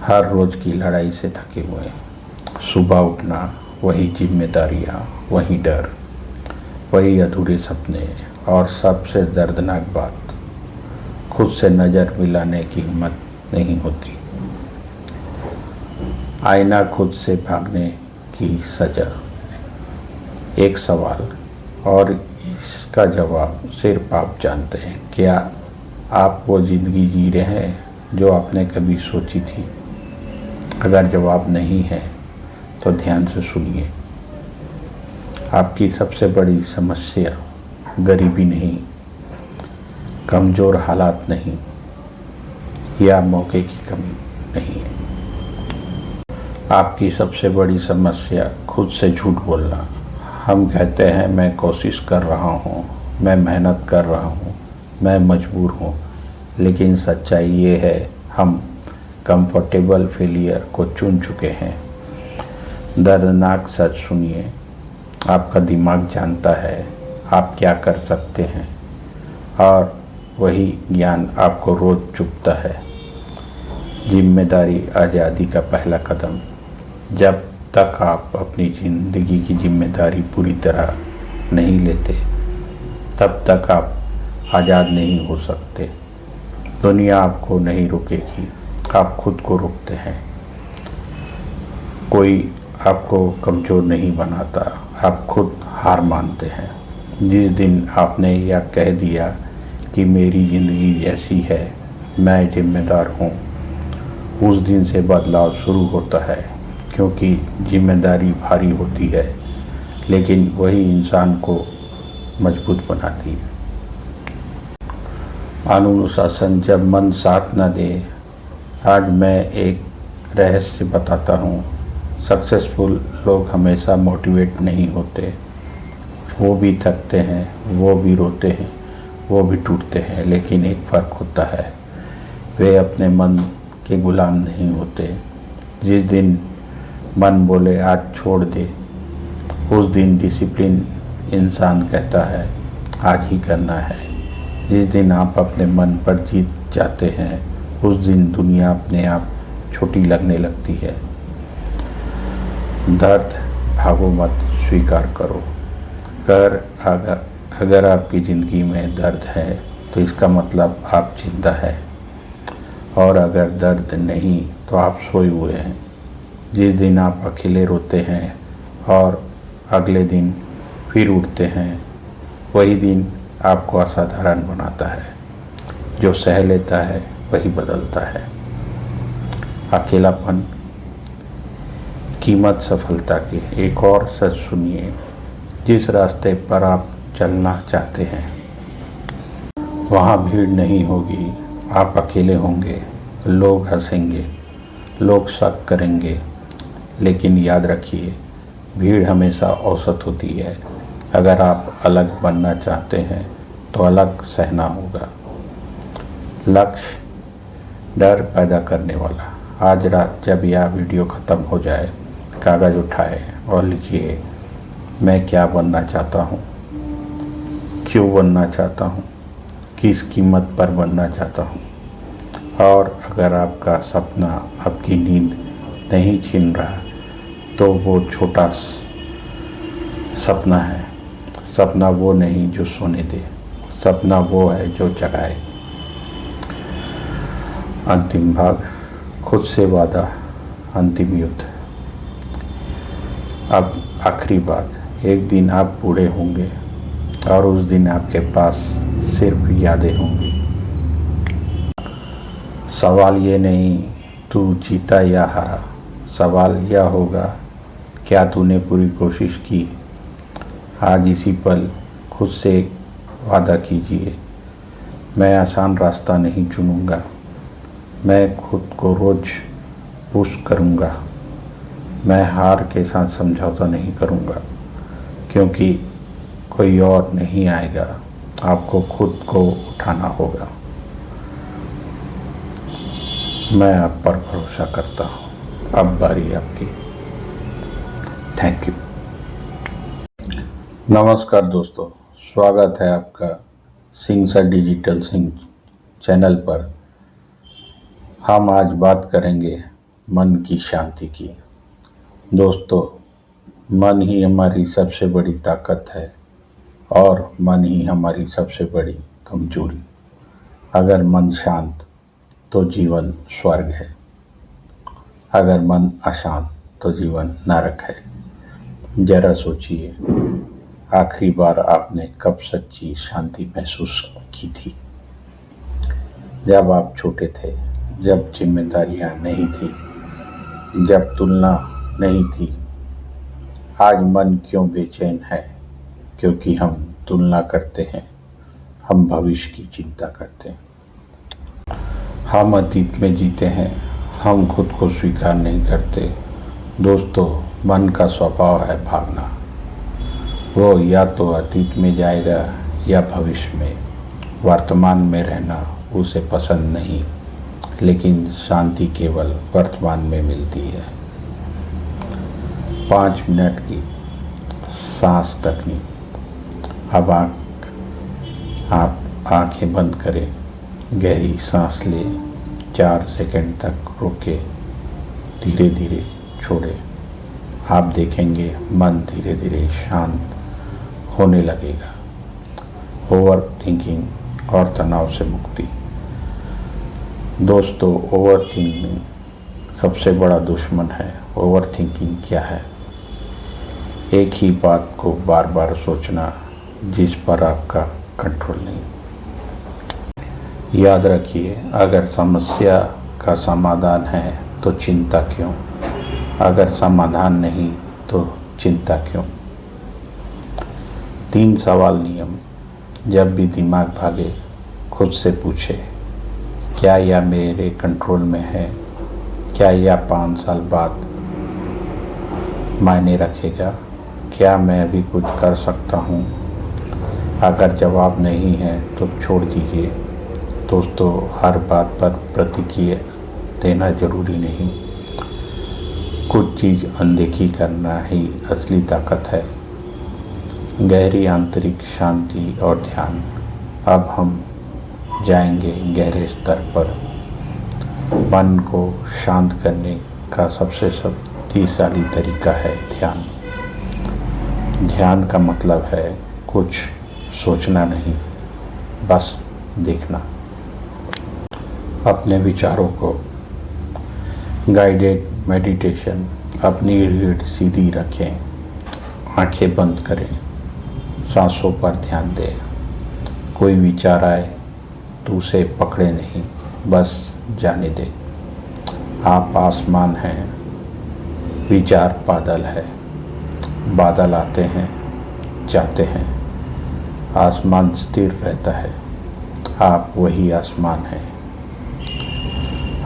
हर रोज़ की लड़ाई से थके हुए। सुबह उठना, वही जिम्मेदारियाँ, वही डर, वही अधूरे सपने और सबसे दर्दनाक बात, खुद से नज़र मिलाने की हिम्मत नहीं होती। आईना खुद से भागने की सज़ा। एक सवाल, और इसका जवाब सिर्फ आप जानते हैं। क्या आप वो ज़िंदगी जी रहे हैं जो आपने कभी सोची थी? अगर जवाब नहीं है तो ध्यान से सुनिए। आपकी सबसे बड़ी समस्या गरीबी नहीं, कमज़ोर हालात नहीं, या मौके की कमी नहीं है। आपकी सबसे बड़ी समस्या खुद से झूठ बोलना। हम कहते हैं मैं कोशिश कर रहा हूँ, मैं मेहनत कर रहा हूँ, मैं मजबूर हूँ, लेकिन सच्चाई ये है हम कंफर्टेबल फेलियर को चुन चुके हैं। दर्दनाक सच सुनिए, आपका दिमाग जानता है आप क्या कर सकते हैं, और वही ज्ञान आपको रोज़ चुभता है। जिम्मेदारी आज़ादी का पहला कदम। जब तक आप अपनी ज़िंदगी की जिम्मेदारी पूरी तरह नहीं लेते, तब तक आप आज़ाद नहीं हो सकते। दुनिया आपको नहीं रोकेगी, आप खुद को रोकते हैं। कोई आपको कमज़ोर नहीं बनाता, आप खुद हार मानते हैं। जिस दिन आपने यह कह दिया कि मेरी ज़िंदगी जैसी है, मैं जिम्मेदार हूँ, उस दिन से बदलाव शुरू होता है। क्योंकि जिम्मेदारी भारी होती है, लेकिन वही इंसान को मजबूत बनाती है। अनुशासन जब मन साथ न दे। आज मैं एक रहस्य बताता हूँ। सक्सेसफुल लोग हमेशा मोटिवेट नहीं होते। वो भी थकते हैं, वो भी रोते हैं, वो भी टूटते हैं, लेकिन एक फ़र्क होता है, वे अपने मन के गुलाम नहीं होते। जिस दिन मन बोले आज छोड़ दे, उस दिन डिसिप्लिन इंसान कहता है आज ही करना है। जिस दिन आप अपने मन पर जीत जाते हैं, उस दिन दुनिया अपने आप छोटी लगने लगती है। दर्द भागो मत, स्वीकार करो। अगर आपकी ज़िंदगी में दर्द है तो इसका मतलब आप जिंदा है, और अगर दर्द नहीं तो आप सोए हुए हैं। जिस दिन आप अकेले रोते हैं और अगले दिन फिर उठते हैं, वही दिन आपको असाधारण बनाता है। जो सह लेता है वही बदलता है। अकेलापन कीमत सफलता की। एक और सच सुनिए, जिस रास्ते पर आप चलना चाहते हैं वहाँ भीड़ नहीं होगी। आप अकेले होंगे, लोग हंसेंगे, लोग शक करेंगे, लेकिन याद रखिए भीड़ हमेशा औसत होती है। अगर आप अलग बनना चाहते हैं तो अलग सहना होगा। लक्ष्य डर पैदा करने वाला। आज रात जब यह वीडियो ख़त्म हो जाए, कागज़ उठाए और लिखिए मैं क्या बनना चाहता हूँ, क्यों बनना चाहता हूँ, किस कीमत पर बनना चाहता हूँ। और अगर आपका सपना आपकी नींद नहीं छीन रहा तो वो छोटा सपना है। सपना वो नहीं जो सोने दे, सपना वो है जो जगाए। अंतिम भाग, खुद से वादा, अंतिम युद्ध। अब आखिरी बात, एक दिन आप बूढ़े होंगे और उस दिन आपके पास सिर्फ यादें होंगी। सवाल ये नहीं तू जीता या हारा, सवाल यह होगा क्या तूने पूरी कोशिश की। आज इसी पल खुद से एक वादा कीजिए, मैं आसान रास्ता नहीं चुनूंगा, मैं खुद को रोज़ पुश करूंगा, मैं हार के साथ समझौता नहीं करूंगा, क्योंकि कोई और नहीं आएगा, आपको खुद को उठाना होगा। मैं आप पर भरोसा करता हूँ। अब बारी आपकी। Thank you. नमस्कार दोस्तों, स्वागत है आपका Singh sir digital Singh channel पर। हम आज बात करेंगे मन की शांति की। दोस्तों, मन ही हमारी सबसे बड़ी ताकत है और मन ही हमारी सबसे बड़ी कमजोरी। अगर मन शांत तो जीवन स्वर्ग है, अगर मन अशांत तो जीवन नरक है। जरा सोचिए, आखिरी बार आपने कब सच्ची शांति महसूस की थी? जब आप छोटे थे, जब जिम्मेदारियां नहीं थी, जब तुलना नहीं थी। आज मन क्यों बेचैन है? क्योंकि हम तुलना करते हैं, हम भविष्य की चिंता करते हैं, हम अतीत में जीते हैं, हम खुद को स्वीकार नहीं करते। दोस्तों, मन का स्वभाव है भागना। वो या तो अतीत में जाएगा या भविष्य में। वर्तमान में रहना उसे पसंद नहीं, लेकिन शांति केवल वर्तमान में मिलती है। 5 मिनट की सांस तकनीक। अब आप आंखें बंद करें, गहरी सांस लें, 4 सेकंड तक रोकें, धीरे धीरे छोड़ें। आप देखेंगे मन धीरे धीरे शांत होने लगेगा। ओवर थिंकिंग और तनाव से मुक्ति। दोस्तों, ओवर थिंकिंग सबसे बड़ा दुश्मन है। ओवर थिंकिंग क्या है? एक ही बात को बार बार सोचना जिस पर आपका कंट्रोल नहीं। याद रखिए, अगर समस्या का समाधान है तो चिंता क्यों? अगर समाधान नहीं तो चिंता क्यों? 3 सवाल नियम। जब भी दिमाग भागे, खुद से पूछे, क्या यह मेरे कंट्रोल में है? क्या यह 5 साल बाद मायने रखेगा? क्या मैं अभी कुछ कर सकता हूँ? अगर जवाब नहीं है तो छोड़ दीजिए। दोस्तों, हर बात पर प्रतिक्रिया देना जरूरी नहीं। कुछ चीज़ अनदेखी करना ही असली ताकत है। गहरी आंतरिक शांति और ध्यान। अब हम जाएंगे गहरे स्तर पर। मन को शांत करने का सबसे शक्तिशाली तरीका है ध्यान। ध्यान का मतलब है कुछ सोचना नहीं, बस देखना। अपने विचारों को गाइडेड मेडिटेशन। अपनी रीढ़ सीधी रखें, आंखें बंद करें, सांसों पर ध्यान दें। कोई विचार आए तो उसे पकड़े नहीं, बस जाने दें। आप आसमान हैं, विचार बादल है। बादल आते हैं, जाते हैं, आसमान स्थिर रहता है। आप वही आसमान हैं।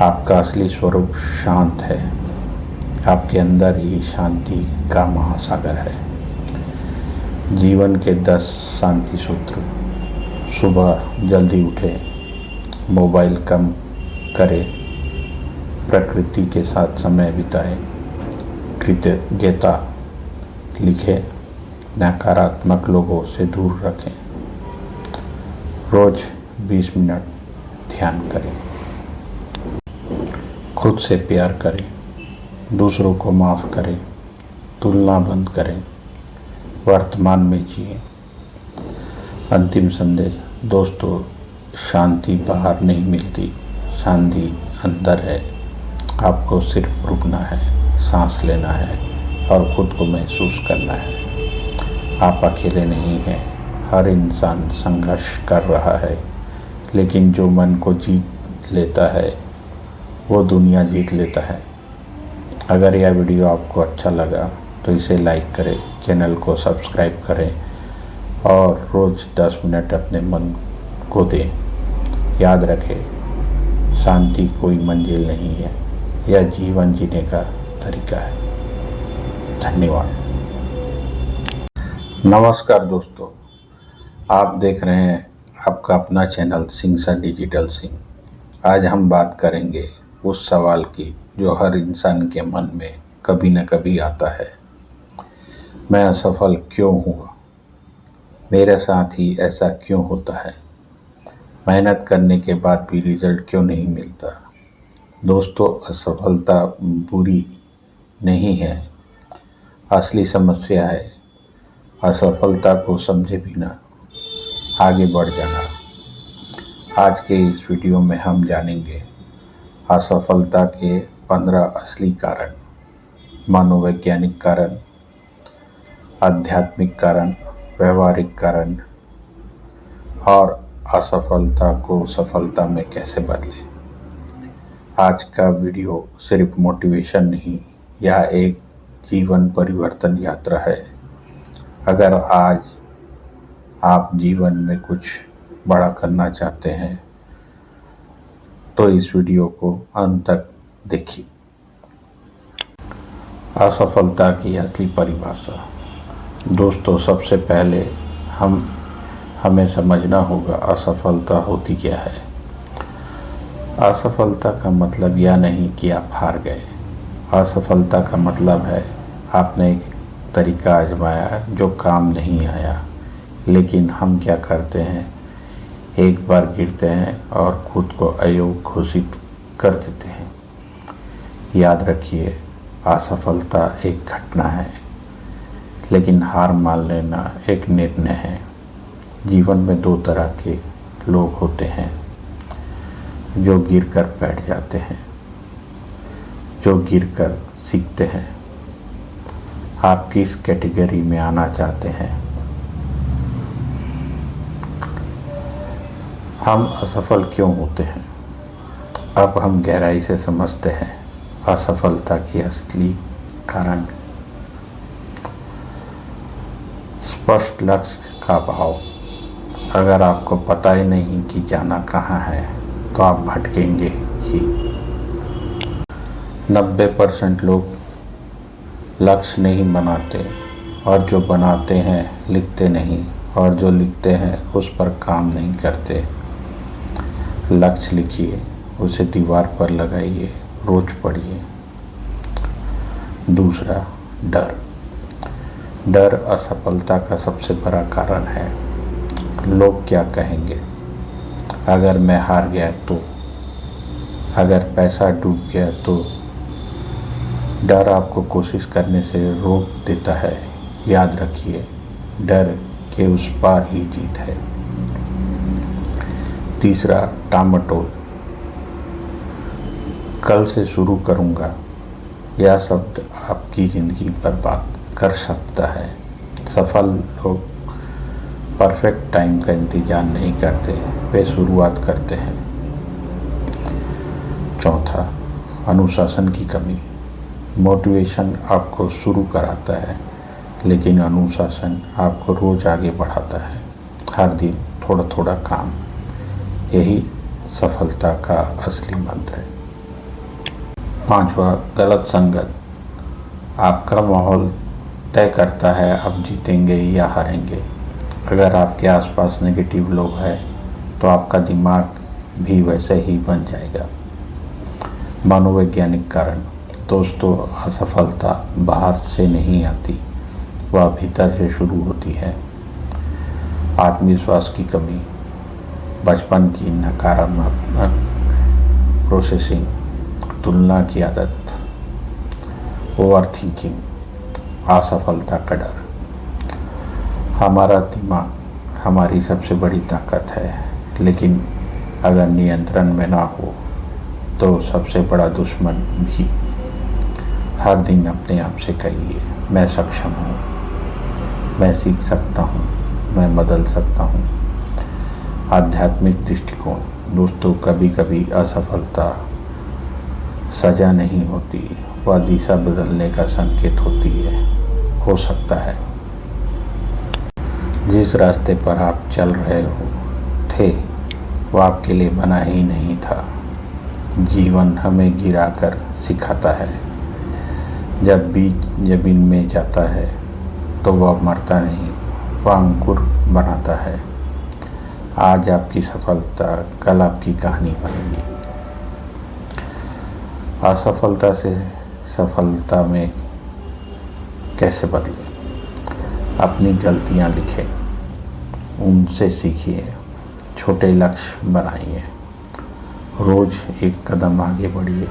आपका असली स्वरूप शांत है। आपके अंदर ही शांति का महासागर है। जीवन के 10 शांति सूत्र। सुबह जल्दी उठें, मोबाइल कम करें, प्रकृति के साथ समय बिताएं, कृतज्ञता लिखें, नकारात्मक लोगों से दूर रखें। रोज 20 मिनट ध्यान करें। खुद से प्यार करें, दूसरों को माफ़ करें, तुलना बंद करें, वर्तमान में जिए। अंतिम संदेश। दोस्तों, शांति बाहर नहीं मिलती, शांति अंदर है। आपको सिर्फ रुकना है, सांस लेना है और खुद को महसूस करना है। आप अकेले नहीं हैं। हर इंसान संघर्ष कर रहा है, लेकिन जो मन को जीत लेता है वो दुनिया जीत लेता है। अगर यह वीडियो आपको अच्छा लगा तो इसे लाइक करें, चैनल को सब्सक्राइब करें और रोज़ 10 मिनट अपने मन को दें। याद रखें, शांति कोई मंजिल नहीं है, यह जीवन जीने का तरीका है। धन्यवाद। नमस्कार दोस्तों, आप देख रहे हैं आपका अपना channel Singh sir digital Singh. आज हम बात करेंगे उस सवाल की जो हर इंसान के मन में कभी न कभी आता है। मैं असफल क्यों हुआ? मेरे साथ ही ऐसा क्यों होता है? मेहनत करने के बाद भी रिजल्ट क्यों नहीं मिलता? दोस्तों, असफलता बुरी नहीं है। असली समस्या है असफलता को समझे बिना आगे बढ़ जाना। आज के इस वीडियो में हम जानेंगे असफलता के 15 असली कारण, मनोवैज्ञानिक कारण, आध्यात्मिक कारण, व्यवहारिक कारण और असफलता को सफलता में कैसे बदलें। आज का वीडियो सिर्फ मोटिवेशन नहीं, यह एक जीवन परिवर्तन यात्रा है। अगर आज आप जीवन में कुछ बड़ा करना चाहते हैं तो इस वीडियो को अंत तक देखिए। असफलता की असली परिभाषा। दोस्तों, सबसे पहले हमें समझना होगा असफलता होती क्या है। असफलता का मतलब यह नहीं कि आप हार गए। असफलता का मतलब है आपने एक तरीका आजमाया जो काम नहीं आया। लेकिन हम क्या करते हैं, एक बार गिरते हैं और खुद को अयोग्य घोषित कर देते हैं। याद रखिए, असफलता एक घटना है, लेकिन हार मान लेना एक निर्णय है। जीवन में दो तरह के लोग होते हैं, जो गिरकर बैठ जाते हैं, जो गिरकर सीखते हैं। आप किस कैटेगरी में आना चाहते हैं? हम असफल क्यों होते हैं? अब हम गहराई से समझते हैं असफलता के असली कारण। स्पष्ट लक्ष्य का अभाव। अगर आपको पता ही नहीं कि जाना कहाँ है तो आप भटकेंगे ही। 90% लोग लक्ष्य नहीं बनाते, और जो बनाते हैं लिखते नहीं, और जो लिखते हैं उस पर काम नहीं करते। लक्ष्य लिखिए, उसे दीवार पर लगाइए, रोज पढ़िए। दूसरा, डर। डर असफलता का सबसे बड़ा कारण है। लोग क्या कहेंगे? अगर मैं हार गया तो? अगर पैसा डूब गया तो? डर आपको कोशिश करने से रोक देता है। याद रखिए, डर के उस पार ही जीत है। तीसरा, टामाटोल। कल से शुरू करूँगा, यह शब्द आपकी ज़िंदगी बर्बाद कर सकता है। सफल लोग परफेक्ट टाइम का इंतजार नहीं करते, वे शुरुआत करते हैं। चौथा, अनुशासन की कमी। मोटिवेशन आपको शुरू कराता है, लेकिन अनुशासन आपको रोज आगे बढ़ाता है। हर दिन थोड़ा थोड़ा काम, यही सफलता का असली मंत्र है। पांचवा, गलत संगत। आपका माहौल तय करता है आप जीतेंगे या हारेंगे। अगर आपके आसपास नेगेटिव लोग हैं तो आपका दिमाग भी वैसे ही बन जाएगा। मनोवैज्ञानिक कारण। दोस्तों, असफलता बाहर से नहीं आती, वह भीतर से शुरू होती है। आत्मविश्वास की कमी, बचपन की नकारात्मक प्रोसेसिंग, तुलना की आदत, ओवर थिंकिंग, असफलता का डर। हमारा दिमाग हमारी सबसे बड़ी ताकत है, लेकिन अगर नियंत्रण में ना हो तो सबसे बड़ा दुश्मन भी। हर दिन अपने आप से कहिए, मैं सक्षम हूँ, मैं सीख सकता हूँ, मैं बदल सकता हूँ। आध्यात्मिक दृष्टिकोण। दोस्तों, कभी कभी असफलता सजा नहीं होती, वह दिशा बदलने का संकेत होती है। हो सकता है जिस रास्ते पर आप चल रहे थे वह आपके लिए बना ही नहीं था। जीवन हमें गिराकर सिखाता है। जब बीज जमीन में जाता है तो वह मरता नहीं, वह अंकुर बनाता है। आज आपकी सफलता कल आपकी कहानी बनेगी। असफलता से सफलता में कैसे बदलें? अपनी गलतियां लिखें, उनसे सीखिए, छोटे लक्ष्य बनाइए, रोज़ एक कदम आगे बढ़िए,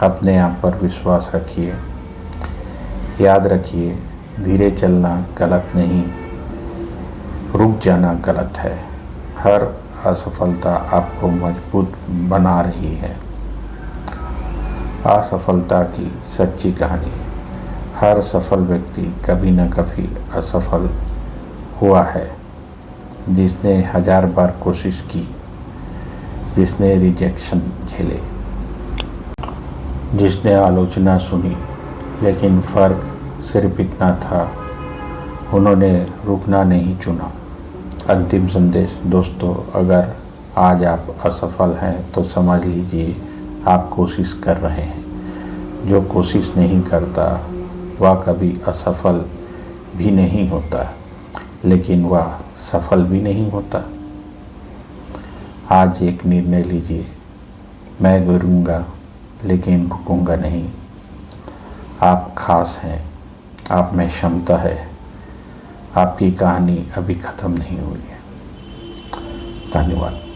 अपने आप पर विश्वास रखिए। याद रखिए, धीरे चलना गलत नहीं, रुक जाना गलत है। हर असफलता आपको मजबूत बना रही है। असफलता की सच्ची कहानी। हर सफल व्यक्ति कभी न कभी असफल हुआ है। जिसने 1000 बार कोशिश की, जिसने रिजेक्शन झेले, जिसने आलोचना सुनी, लेकिन फ़र्क सिर्फ इतना था, उन्होंने रुकना नहीं चुना। अंतिम संदेश दोस्तों, अगर आज आप असफल हैं तो समझ लीजिए आप कोशिश कर रहे हैं। जो कोशिश नहीं करता वह कभी असफल भी नहीं होता, लेकिन वह सफल भी नहीं होता। आज एक निर्णय लीजिए, मैं गिरूंगा लेकिन रुकूंगा नहीं। आप खास हैं, आप में क्षमता है, आपकी कहानी अभी ख़त्म नहीं हुई है। धन्यवाद।